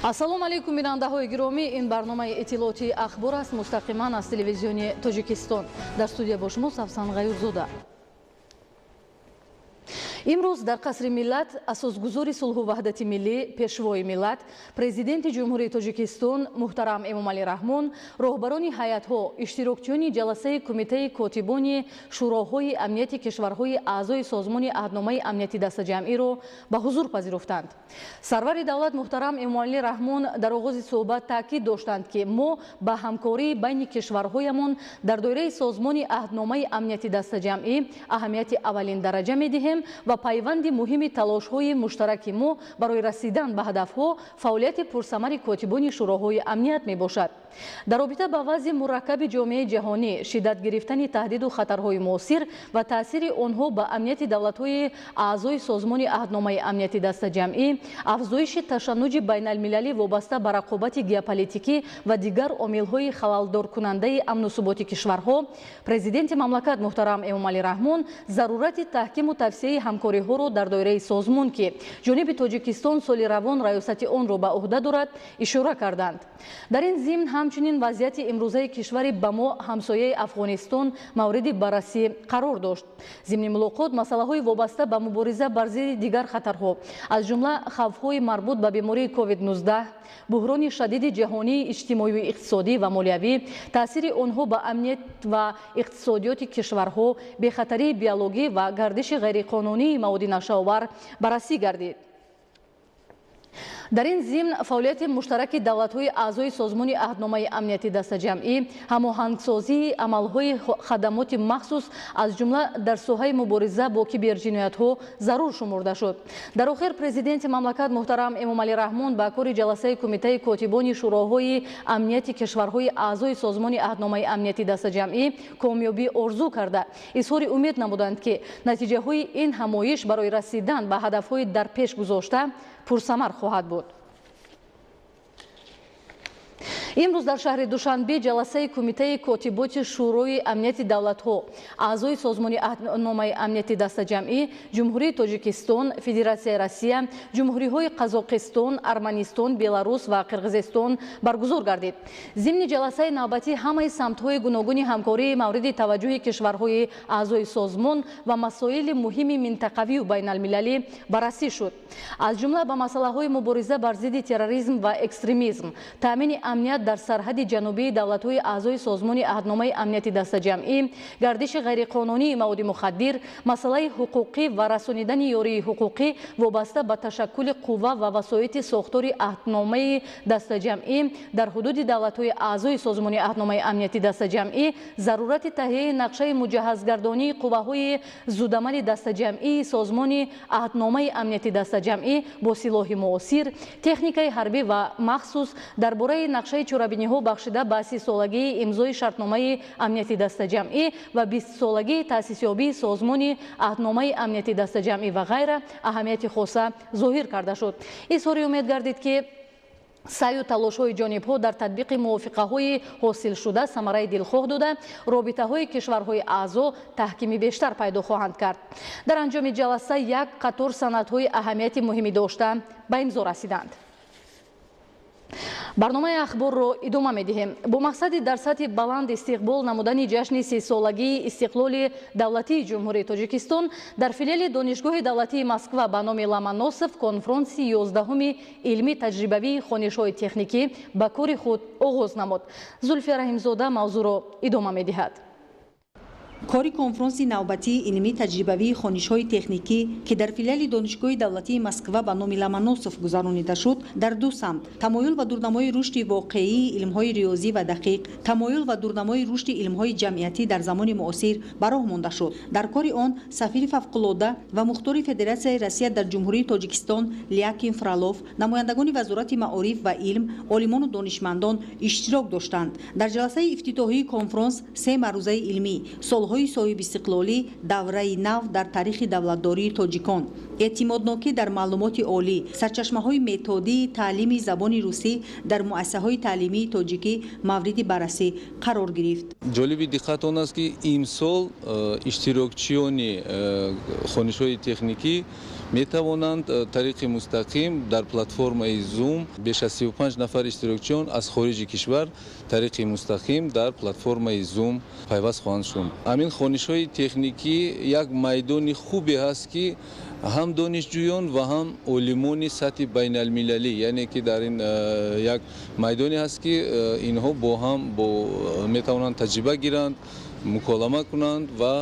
ассалому алайкум бинандаҳои гиромӣ, ин барномаи иттилоъоти ахбор аст, мустақиман аз телевизиони Тоҷикистон. Дар студия бо шумо Савсан Ғаюрзода. имрӯз дар қасри миллат асосгузори сулҳу ваҳдати миллӣ, пешвои миллат, президенти ҷумҳурии Тоҷикистон муҳтарам Эмомалӣ Раҳмон, роҳбарони ҳайатҳо, иштирокчиёни ҷаласаи кумитаи котибони шуроҳои амнияти кишварҳои аъзои созмони аҳдномаи амнияти дастаҷамъиро ба ҳузур пазируфтанд. Сарвари давлат муҳтарам Эмомалӣ Раҳмон дар оғози суҳбат таъкид доштанд, ки мо ба ҳамкории байни кишварҳоямон дар доираи созмони аҳдномаи амнияти дастаҷамъӣ аҳамияти аввалин дараҷа медиҳем ва пайванди муҳими талошҳои муштараки мо барои расидан ба ҳадафҳо фаъолияти пурсамари котибони шуроҳои амният мебошад. дар робита ба вазъи мураккаби ҷомеаи ҷаҳонӣ, шиддат гирифтани таҳдиду хатарҳои муосир ва таъсири онҳо ба амнияти давлатҳои аъзои созмони аҳдномаи амнияти дастаҷамъӣ, афзоиши ташаннуҷи байналмилалӣ вобаста ба рақобати геополитикӣ ва дигар омилҳои халалдоркунандаи амну суботи кишварҳо, президенти мамлакат муҳтарам Эмомалӣ Раҳмон зарурати таҳкиму тавсеяи ҳамкориҳоро дар доираи созмон, ки ҷониби Тоҷикистон соли равон раёсати онро ба уҳда дорад, ишора карданд. дар ин зимн ҳамчунин вазъияти имрӯзаи кишвари ба мо ҳамсояи Афғонистон мавриди баррасӣ қарор дошт. зимни мулоқот масъалаҳои вобаста ба мубориза бар зидди дигар хатарҳо, аз ҷумла хавфҳои марбут ба бемории COVID-19, буҳрони шадиди ҷаҳонии иҷтимоиву иқтисодӣ ва молиявӣ, таъсири онҳо ба амният ва иқтисодиёти кишварҳо, бехатарии биологӣ ва гардиши ғайриқонунии маводи нашаовар баррасӣ гардид. дар ин зимн фаъолияти муштараки давлатҳои аъзои созмони аҳдномаи амнияти дастаҷамъӣ, ҳамоҳангсозии амалҳои хадамоти махсус аз ҷумла дар соҳаи мубориза бо киберҷиноятҳо зарур шумурда шуд. дар охир президенти мамлакат муҳтарам Эмомалӣ Раҳмон ба кори ҷаласаи кумитаи котибони шуроҳои амнияти кишварҳои аъзои созмони аҳдномаи амнияти дастаҷамъӣ комёбӣ орзу карда, изҳори умед намуданд, ки натиҷаҳои ин ҳамоиш барои расидан ба ҳадафҳои дар пеш гузошта пурсамар хоҳад буд. имрӯз дар шаҳри Душанбе ҷаласаи кумитаи котиботи шӯрои амнияти давлатҳо, аъзои созмони аҳдномаи амнияти дастаҷамъӣ, ҷумҳурии Тоҷикистон, Федератсияи Россия, ҷумҳуриҳои Қазоқистон, Арманистон, Беларус ва Қирғизистон баргузор гардид. зимни ҷаласаи навбатӣ ҳамаи самтҳои гуногуни ҳамкории мавриди таваҷҷӯҳи кишварҳои аъзои созмон ва масоили муҳими минтақавию байналмилалӣ баррасӣ шуд. аз ҷумла ба масъалаҳои мубориза бар зидди терроризм ва экстремизм, таъмини амният дар сарҳади ҷанубии давлатҳои аъзои созмони аҳдномаи амнияти дастаҷамъӣ, гардиши ғайриқонунии маводи мухаддир, масъалаи ҳуқуқӣ ва расонидани ёрии ҳуқуқӣ вобаста ба ташаккули қувва ва васоити сохтори аҳдномаи дастаҷамъӣ дар ҳудуди давлатҳои аъзои созмони аҳдномаи амнияти дастаҷамъӣ, зарурати таҳияи нақшаи муҷаҳҳазгардонии қувваҳои зудамали дастаҷамъии созмони аҳдномаи амнияти дастаҷамъӣ бо силоҳи муосир, техникаи ҳарбӣ ва махсус дар бораи нақшаи чорабиниҳо бахшида ба 30-солагии имзои шартномаи амнияти дастаҷамъӣ ва 20-солагии таъсисёбии созмони аҳдномаи амнияти дастаҷамъӣ ва ғайра аҳамияти хоса зоҳир карда шуд. изҳори умед гардид, ки саъю талошҳои ҷонибҳо дар татбиқи мувофиқаҳои ҳосилшуда самараи дилхоҳ дода, робитаҳои кишварҳои аъзо таҳкими бештар пайдо хоҳанд кард. дар анҷоми ҷаласа як қатор санадҳои аҳамияти муҳимӣ дошта ба имзо расиданд. барномаи ахборро идома медиҳем. бо мақсади дар сатҳи баланд истиқбол намудани ҷашни 30-солагии истиқлоли давлатии ҷумҳурии Тоҷикистон дар филиали донишгоҳи давлатии Москва ба номи Ломоносов конфронсии 11-уми илмӣ таҷрибавии хонишҳои техникӣ ба кори худ оғоз намуд. Зульфия Раҳимзода мавзӯъро идома медиҳад. کاری کنفرانسی نوبتی علمی تجربوی خانش‌های تکنیکی که در فیلیال دانشگاه دولتی مسکو به نام لومونوسوف گذرانیده شد در دو سمت تمایل و دورنمای رشد واقعی علم‌های ریاضی و دقیق، تمایل و دورنمای رشد علم‌های جمعیتی در زمان معاصر به راه مانده شد. در کار آن سفیر فوق‌العاده و مختار فدراسیای روسیه در جمهوری تاجیکستان لیاکیم فرالوف، نمایندگان وزارت معارف و علم، عالمان و دانشمندان اشتراک داشتند. در جلسه افتتاحی کنفرانس 3 معروضه علمی солҳои соҳиби истиқлолӣ давраи нав дар таърихи давлатдории тоҷикон, эътимоднокӣ дар маълумоти олӣ, сарчашмаҳои методии таълими забони русӣ дар муассисаҳои таълимии тоҷикӣ мавриди баррасӣ қарор гирифт. ҷолиби диққат он аст ки имсол иштирокчиёни хонишҳои техникӣ метавонанд тариқи мустақим дар платформаи Zoom беш аз 35 нафар иштирокчиён аз хориҷи кишвар тариқи мустақим дар платформаи Zoom пайваст хоҳанд шуд. Ҳамин хонишҳои техникӣ як майдони хубе ҳаст ки ҳам донишҷӯён ва ҳам олимони сатҳи байналмилалӣ, яъне ки дар ин як майдоне ҳаст ки инҳо бо ҳам метавонанд таҷриба гиранд, муколама кунанд ва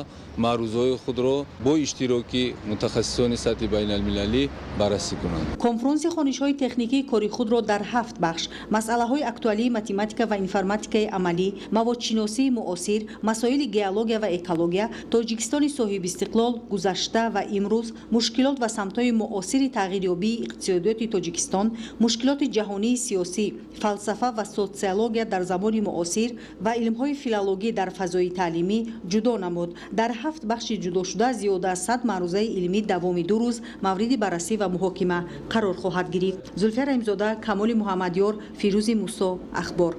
маърузаҳои худро бо иштироки мутахассисони сатҳи байналмилалӣ баррасӣ кунанд. конфронси хонишҳои техникии кори худро дар 7 бахш масъалаҳои актуалии математика ва информатикаи амалӣ, маводшиносии муосир, масоили геология ва экология, тоҷикистони соҳиби истиқлол, гузашта ва имрӯз, мушкилот ва самтҳои муосири тағйирёбии иқтисодиёти Тоҷикистон, мушкилоти ҷаҳонии сиёсӣ, фалсафа ва социология дар замони муосир ва илмҳои филологӣ дар фазои таълимӣ ҷудо намуд. Дар 7 бахши ҷудошуда зиёда аз 100 маърузаи илмӣ давоми 2 рӯз мавриди баррасӣ ва муҳокима қарор хоҳад гирифт. Зульфия Раҳимзода, Камоли Муҳаммадёр, Фирӯзи Мусо, Ахбор.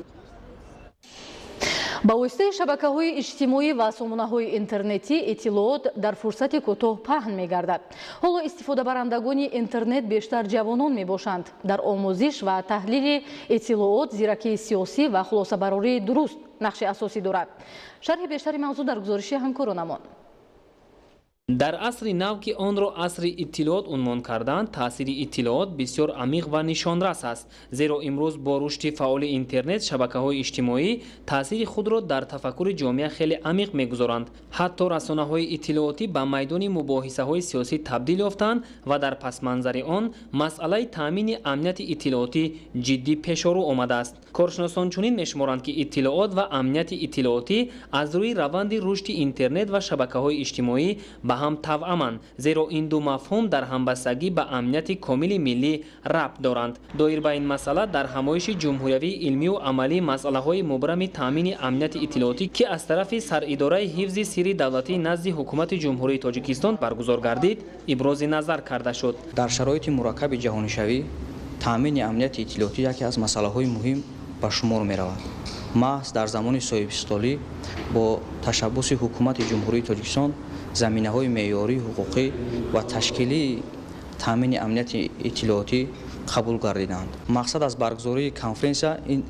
ба воситаи шабакаҳои иҷтимоӣ ва сомонаҳои интернетӣ иттилоот дар фурсати кӯтоҳ паҳн мегардад. ҳоло истифодабарандагони интернет бештар ҷавонон мебошанд. дар омӯзиш ва таҳлили иттилоот зиракии сиёсӣ ва хулосабарории дуруст нақши асосӣ дорад. шарҳи бештари мавзӯъ дар гузориши ҳамкоронамон. дар асри нав ки онро асри иттилоот унвон карданд, таъсири иттилоот бисёр амиқ ва нишонрас аст, зеро имрӯз бо рушди фаъоли интернет шабакаҳои иҷтимоӣ таъсири худро дар тафаккури ҷомеа хеле амиқ мегузоранд. ҳатто расонаҳои иттилоотӣ ба майдони мубоҳисаҳои сиёсӣ табдил ёфтанд ва дар пасманзари он масъалаи таъмини амнияти иттилоотӣ ҷиддӣ пешору омадааст. коршиносон чунин мешуморанд ки иттилоот ва амнияти иттилоотӣ аз рӯи раванди рушди интернет ва шабакаҳои иҷтимоӣ ба ҳам тавъаманд, зеро ин ду мафҳум дар ҳамбастагӣ ба амнияти комили миллӣ рабт доранд. доир ба ин масъала дар ҳамоиши ҷумҳуриявии илмию амалии масъалаҳои мубрами таъмини амнияти иттилоотӣ ки аз тарафи саридораи ҳифзи сирри давлатӣ назди ҳукумати ҷумҳурии Тоҷикистон баргузор гардид, ибрози назар карда шуд. дар шароити мураккаби ҷаҳонишавӣ таъмини амнияти иттилоотӣ яке аз масъалаҳои муҳим ба шумор меравад. маҳз дар замони соҳибистиқлолӣ бо ташаббуси ҳукумати ҷумҳурии Тоҷикистон заминаҳои меъёрӣ, ҳуқуқӣ ва ташкилии таъмини амнияти иттилоотӣ қабул гардиданд. мақсад аз баргузории конференсия ин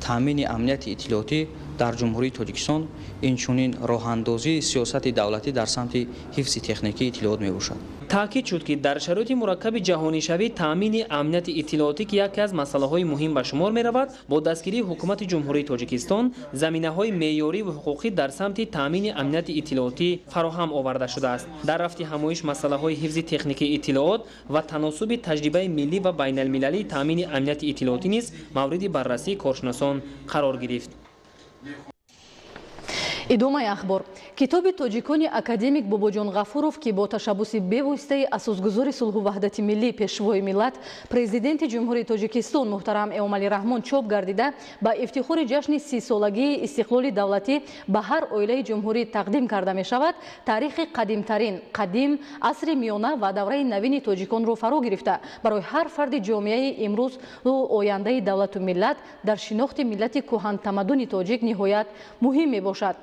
таъмини амнияти иттилоотӣ дар ҷумҳурии Тоҷикистон инчунин роҳандозии сиёсати давлатӣ дар самти ҳифзи техникии иттилоот мебошад. таъкид шуд ки дар шароити мураккаби ҷаҳонишавӣ таъмини амнияти иттилоотӣ ки яке аз масъалаҳои муҳим ба шумор меравад, бо дастгирии ҳукумати ҷумҳурии Тоҷикистон заминаҳои меъёрӣ ва ҳуқуқӣ дар самти таъмини амнияти иттилоотӣ фароҳам оварда шудааст. дар рафти ҳамоиш масъалаҳои ҳифзи техникии иттилоот ва таносуби таҷрибаи миллӣ ва байналмилалии таъмини амнияти иттилоотӣ низ мавриди баррасии коршиносон қарор гирифт. идомаи ахбор. китоби тоҷикони академик Бобоҷон Ғафуров ки бо ташаббуси бевоситаи асосгузори сулҳу ваҳдати миллӣ пешвои миллат президенти ҷумҳурии Тоҷикистон муҳтарам Эмомалӣ Раҳмон чоп гардида ба ифтихори ҷашни 30-солагии истиқлоли давлатӣ ба ҳар оилаи ҷумҳурӣ тақдим карда мешавад, таърихи қадим асри миёна ва давраи навини тоҷиконро фаро гирифта барои ҳар фарди ҷомеаи имрӯзу ояндаи давлату миллат дар шинохти миллати кӯҳантамаддуни тоҷик ниҳоят муҳим мебошад.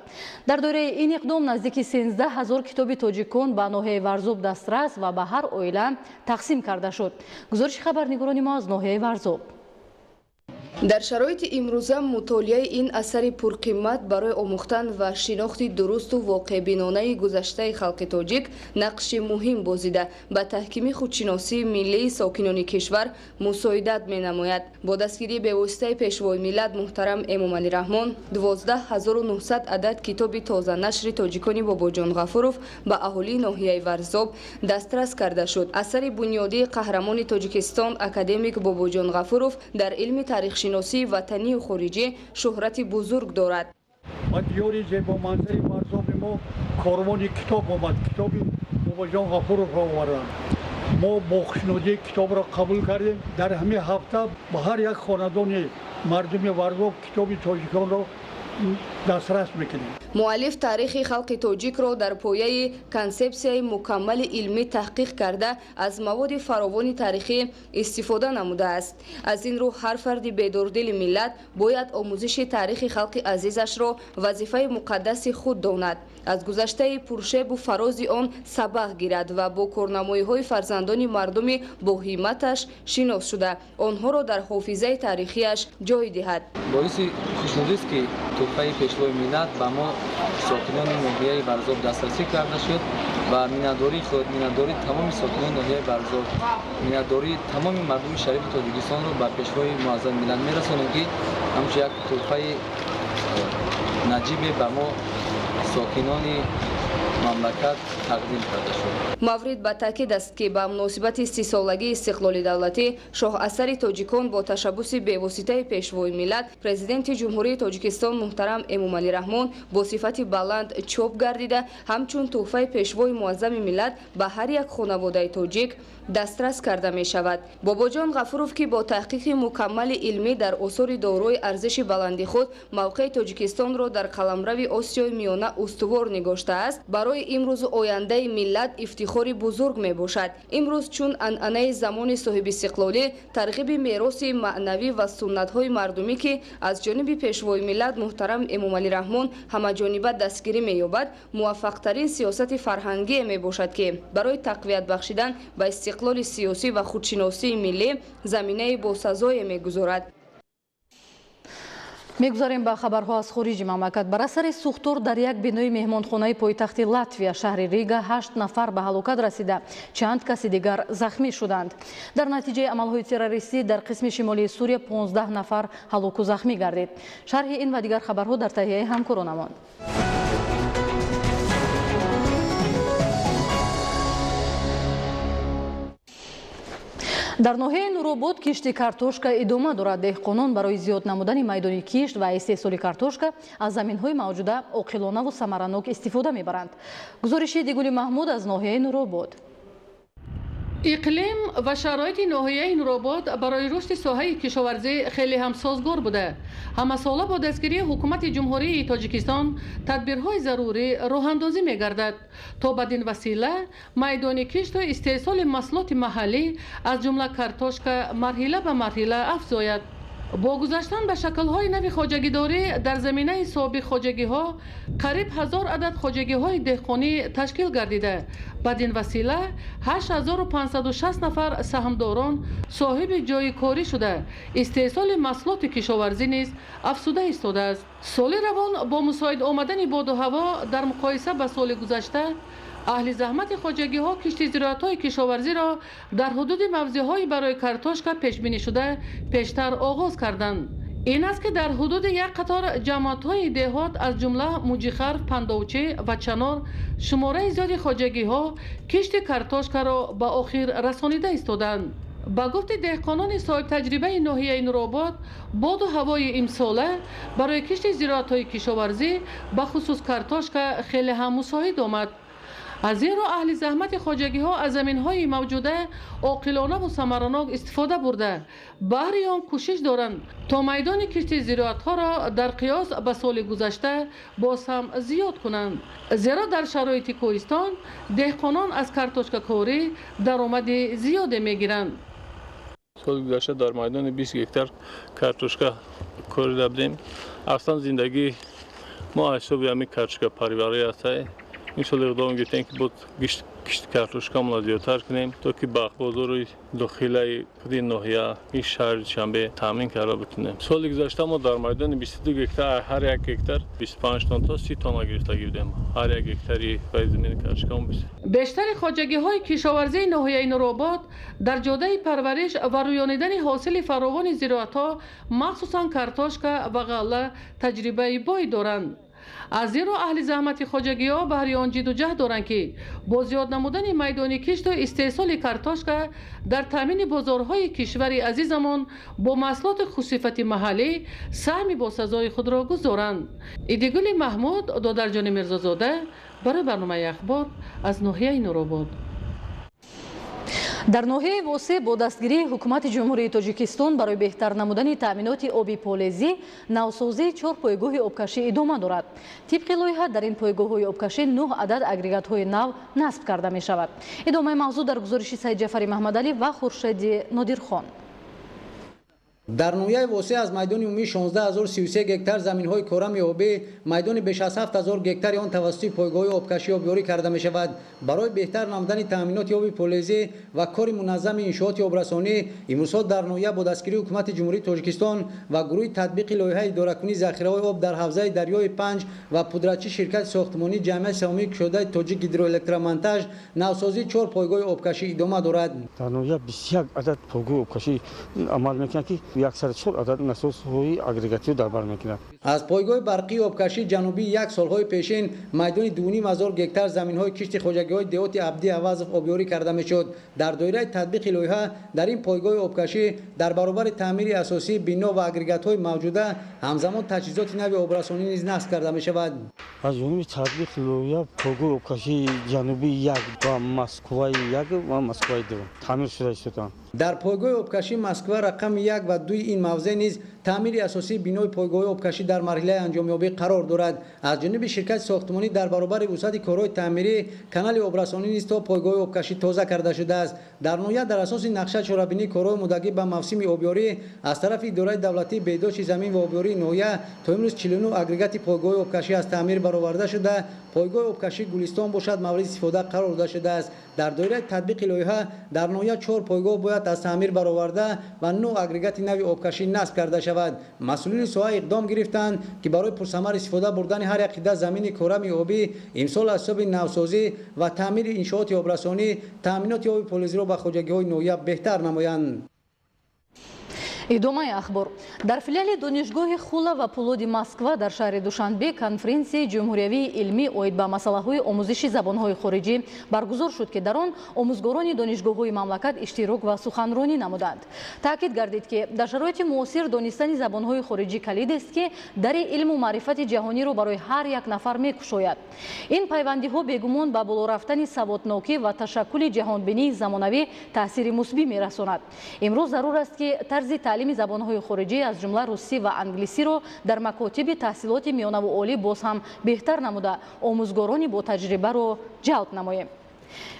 дар доираи ин иқдом наздики 13 000 китоби тоҷикон ба ноҳияи Варзоб дастрас ва ба ҳар оила тақсим карда шуд. гузориши хабарнигорони мо аз ноҳияи Варзоб. дар шароити имрӯза мутолиаи ин асари пурқимат барои омӯхтан ва шинохти дурусту воқеъбинонаи гузаштаи халқи тоҷик нақши муҳим бозида ба таҳкими худшиносии миллии сокинони кишвар мусоидат менамояд. бо дастгирии бевоситаи пешвои миллат муҳтарам Эмомалӣ Раҳмон 12900 адад китоби тозанашри тоҷикони Бобоҷон Ғафуров ба аҳолии ноҳияи Варзоб дастрас карда шуд. асари бунёдии қаҳрамони Тоҷикистон академик Бобоҷон Ғафуров дар илми таърихшиносии ватанию хориҷӣ шӯҳрати бузург дорад. ба диёри зебоманзари Варзоби мо корвони китоб омад, китоби Бобоҷон Ғафуровро оварданд. мо бо хушнудии китобро қабул кардем. дар ҳамин ҳафта ба ҳар як хонадони мардуми Варзоб китоби тоҷиконро دسترس میکنیم. مؤلف تاریخ خلق تاجیک را در پایه کنسپسیای مکمل علمی تحقیق کرده از مواد فراوان تاریخی استفاده نموده است. از این رو هر فرد بیداردل ملت باید آموزش تاریخ خلق عزیزش را وظیفه مقدس خود داند. از گذشته پرشیب و فراز آن سبق گیرد و با کارنمایی‌های فرزندان مردم با همتش شناس شده آنها را در حافظه تاریخیش جای دهد. باعث خوشنودی است که تحفه پیشوای ملت به ما ساکنان ناحیه برزاب دسترسی کرده شد و مینتداری خود مینتداری تمام ساکنان ناحیه برزاب مینتداری تمام مردم شریف تاجیکستان را به پیشوای معظم ملت میرسانیم که همچون یک تحفه نجیب به ما ساکنان مملکت تقدیم کرده شد. مورد به تاکید است که به مناسبت 30 سالگی استقلال دولتی شاه اثر تاجیکان با تشبث به واسطه پیشوای ملت پرزیدنت جمهوری تاجیکستان محترم امامعلی رحمون با صفت بلند چاپ گردیده همچون تحفه پیشوای معظم ملت به هر یک خانواده تاجیک دسترس کرده می شود. باباجان غفوروف که با تحقیق مکمل علمی در آثار دارای ارزش بلندی خود موقع تاجیکستان را در قلمرو آسیای میانه استوار نگاشته است برای امروز آینده ملت افتخاری بزرگ می باشد. امروز چون انعنه زمان صاحب استقلالی ترغیب میراث معنوی و سنت های مردمی که از جانب پیشوای ملت محترم امامعلی رحمون همه جانبه دستگیری می یابد موفق ترین سیاست فرهنگی می باشد که برای تقویت بخشیدن به استقلال سیاسی و خودشناسی ملی زمینه باسزای میگذارد. میگذاریم به خبرها از خارج مملکت. بر اثر سوختور در یک بینای مهمانخانه پایتخت لاتویا شهر ریگا 8 نفر به هلاکت رسیده، چند کسی دیگر زخمی شدند. در نتیجه عملهای تروریستی در قسم شمالی سوریه 15 نفر هلاک و زخمی گردید. شرح این و دیگر خبرها در تهیه همکارانمان. در ناحیه نوروباد کشت کартошка ادامه دارد. دهقانان برای زیاد نمودن میدان کشت و استحصال کартошка از زمین‌های موجوده عاقلانه و ثمرناک استفاده می‌برند. گزارش دیگولی محمود از ناحیه نوروباد. اقلیم و شرایط ناحیه نوروباد برای رشد ساحه کشاورزی خیلی هم سازگار بوده. همه ساله با دستگیری حکومت جمهوری تاجیکستان تدبیرهای ضروری راه اندازی می‌گردد تا بدین وسیله میدان کشت و استحصال محصولات محلی از جمله کартошка مرحله به مرحله افزاید. با گذاشتن به شکل‌های نوی خواجگیداری در زمینه سابق خواجگی‌ها قریب 1000 عدد خواجگی‌های دهقانی تشکیل گردیده. بدین وسیله 8560 نفر سهامداران صاحب جای کاری شده. استحصال محصولات کشاورزی نیز افزوده ایستاده است. سال روان با مساعد آمدن باد و هوا در مقایسه با سال گذشته اهل زحمت خواجگی ها کشت زراعت های کشاورزی را در حدود موضع های برای کартошка پیش بینی شده پیشتر آغاز کردند. این است که در حدود یک قطار جماعت های دهات از جمله موجیخرف، پندوچه و چنار شماره زیادی خواجگی ها کشت کартошка را به آخر رسانیده ایستادند. با گفت دهقانان صاحب تجربه ناحیه نوروباد باد و هوای امساله برای کشت زراعت های کشاورزی به خصوص کартошка خیلی هم مساعد آمد. از این رو اهل زحمت خواجگی ها از زمین های موجوده عاقلانه و ثمرناک استفاده برده بهر آن کوشش دارند تا میدان کشت زراعت ها را در قیاس به سال گذشته باز هم زیاد کنند. زیرا در شرایط کوهستان دهقانان از کартошка کاری درآمد زیاد میگیرند. سال گذشته در میدان 20 هکتار کартошка کاری داشتیم. اصلا زندگی ما حساب همین کартошка پروری است. انشالله اقدام گرفتیم که بود کشت کартошка ما زیادتر کنیم تا که بازار داخلی کدین ناحیه این شهر شنبه تامین کرده بتونیم. سال گذشته ما در میدان 22 هکتار هر یک هکتار 25 تن تا 30 تن گرفته بودیم. هر یک هکتاری پای زمین کартошка بیشتر خواجگی های کشاورزی ناحیه نوروباد در جاده پرورش و رویانیدن حاصل فراوان زراعت ها مخصوصا کартошка و غله تجربه بایی دارند. از این رو اهل زحمت خواجگی ها بهر آن جد و جهد دارند که با زیاد نمودن میدان کشت و استحصال کартошка در تامین بازارهای کشور عزیزمان با محصولات خوشصفت محلی سهم با سزای خود را گذارند. ایدگل محمود دادرجان میرزازاده برای برنامه اخبار از ناحیه نوروباد. дар ноҳияи восеъ бо дастгирии ҳукумати ҷумҳурии тоҷикистон барои беҳтар намудани таъминоти оби полезӣ навсозии 4 пойгоҳи обкашӣ идома дорад. тибқи лоиҳа дар ин пойгоҳҳои обкашӣ 9 адад агрегатҳои нав насб карда мешавад. идомаи мавзӯъ дар гузориши Саидҷафари Маҳмадалӣ ва Хуршеди Нодирхон. дар ноҳияи восеъ аз майдони умумии 16033 гектар заминҳои корами обӣ майдони беш аз 7000 гектари он тавассути пойгоҳи обкашӣ обёрӣ карда мешавад. барои беҳтар намудани таъминоти оби полезӣ ва кори муназзами иншооти обрасонӣ имрӯзҳо дар ноҳия бо дастгирии ҳукумати ҷумҳурии тоҷикистон ва гурӯҳи татбиқи лоиҳаи идоракунии захираҳои об дар ҳавзаи дарёи Панҷ ва пудратчии ширкати сохтмонии ҷамъияти саҳмии кушодаи тоҷик гидроэлектромонтаж навсозии 4 пойгоҳи обкашӣ идома дорад. дар ноҳия 21 адад пойгоҳи обкашӣ амал мекунад ки 104 адад насосҳои агрегативӣ дар бар мекунад. аз пойгоҳи барқии обкашӣ ҷанубӣ як солҳои пешин майдони 2500 гектар заминҳои кишти хоҷагиҳои деҳоти Абдии Авазов обёрӣ карда мешуд. дар доираи татбиқи лоиҳа дар ин пойгоҳи обкашӣ дар баробари таъмири асосии бино ва агрегатҳои мавҷуда ҳамзамон таҷҳизоти нави обрасонӣ низ насб карда мешавад. аз ҷониби татбиқи лоиҳа пойгоҳи обкашии ҷанубӣ 1 ва Москваи 1 ва Москваи 2 таъмир шуда истоданд. дар пойгоҳи обкашӣ Москва рақами 1 ва 2 ин мавзеъ низ таъмири асосии бинои пойгоҳи обкашӣ дар марҳилаи анҷомёбӣ қарор дорад. аз ҷониби ширкати сохтмонӣ дар баробари вусъати корҳои таъмирӣ канали обрасонӣ низ то пойгоҳи обкашӣ тоза карда шудааст. дар ноҳия дар асоси нақша чорабинии корҳои мудагӣ ба мавсими обёрӣ аз тарафи идораи давлатии беҳдошти замин ва обёрии ноҳия то имрӯз 49 агрегати пойгоҳи обкашӣ аз таъмир бароварда шуда пойгоҳи обкашӣ Гулистон бошад мавриди истифода қарор дода шудааст. дар доираи татбиқи лоиҳа дар ноҳия 4 пойгоҳ бояд аз таъмир бароварда ва 9 агрегати нави обкашӣ насб карда шавад. масъулини соҳа иқдом гирифтанд ки барои пурсамар истифода бурдани ҳар як қида замини корами обӣ имсол аз ҳисоби навсозӣ ва таъмири иншооти обрасонӣ таъминоти оби полезиро ба хоҷагиҳои ноҳия беҳтар намоянд. идомаи ахбор. дар филиали донишгоҳи Хула ва Пулоди Москва дар шаҳри Душанбе конференсияи ҷумҳуриявии илмӣ оид ба масъалаҳои омӯзиши забонҳои хориҷӣ баргузор шуд ки дар он омӯзгорони донишгоҳҳои мамлакат иштирок ва суханронӣ намуданд. таъкид гардид ки дар шароити муосир донистани забонҳои хориҷӣ калидест ки дари илму маърифати ҷаҳониро барои ҳар як нафар мекушояд. ин пайвандиҳо бегумон ба боло рафтани саводнокӣ ва ташаккули ҷаҳонбинии замонавӣ таъсири мусбӣ мерасонад. имрӯз зарур аст ки тарзи таълими забонҳои хориҷӣ аз ҷумла русӣ ва англисиро дар макотиби таҳсилоти миёнаву олӣ боз ҳам беҳтар намуда омӯзгорони ботаҷрибаро ҷалб намоем.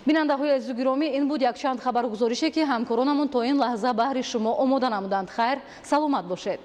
бинандаҳои азизу гиромӣ, ин буд якчанд хабаргузорише ки ҳамкоронамон то ин лаҳза баҳри шумо омода намуданд. хайр, саломат бошед.